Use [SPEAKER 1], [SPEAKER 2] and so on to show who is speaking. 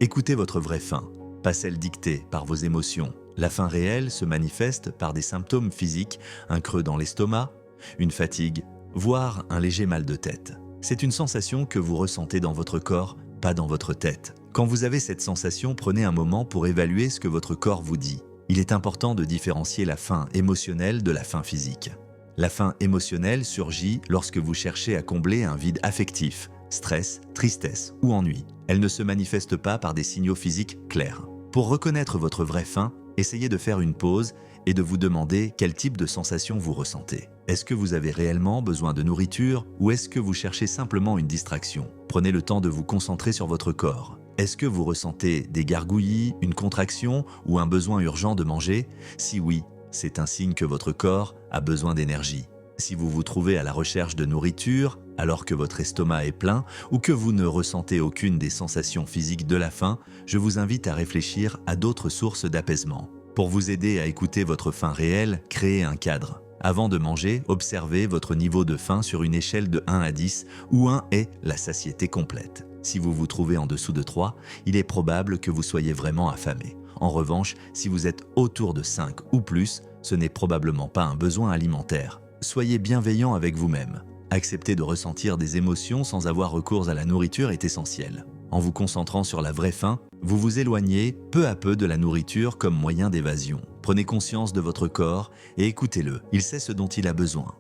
[SPEAKER 1] Écoutez votre vraie faim, pas celle dictée par vos émotions. La faim réelle se manifeste par des symptômes physiques, un creux dans l'estomac, une fatigue, voire un léger mal de tête. C'est une sensation que vous ressentez dans votre corps, pas dans votre tête. Quand vous avez cette sensation, prenez un moment pour évaluer ce que votre corps vous dit. Il est important de différencier la faim émotionnelle de la faim physique. La faim émotionnelle surgit lorsque vous cherchez à combler un vide affectif, stress, tristesse ou ennui. Elle ne se manifeste pas par des signaux physiques clairs. Pour reconnaître votre vraie faim, essayez de faire une pause et de vous demander quel type de sensation vous ressentez. Est-ce que vous avez réellement besoin de nourriture ou est-ce que vous cherchez simplement une distraction? Prenez le temps de vous concentrer sur votre corps. Est-ce que vous ressentez des gargouillis, une contraction ou un besoin urgent de manger? Si oui, c'est un signe que votre corps a besoin d'énergie. Si vous vous trouvez à la recherche de nourriture, alors que votre estomac est plein ou que vous ne ressentez aucune des sensations physiques de la faim, je vous invite à réfléchir à d'autres sources d'apaisement. Pour vous aider à écouter votre faim réelle, créez un cadre. Avant de manger, observez votre niveau de faim sur une échelle de 1 à 10, où 1 est la satiété complète. Si vous vous trouvez en dessous de 3, il est probable que vous soyez vraiment affamé. En revanche, si vous êtes autour de 5 ou plus, ce n'est probablement pas un besoin alimentaire. Soyez bienveillant avec vous-même. Accepter de ressentir des émotions sans avoir recours à la nourriture est essentiel. En vous concentrant sur la vraie faim, vous vous éloignez peu à peu de la nourriture comme moyen d'évasion. Prenez conscience de votre corps et écoutez-le, il sait ce dont il a besoin.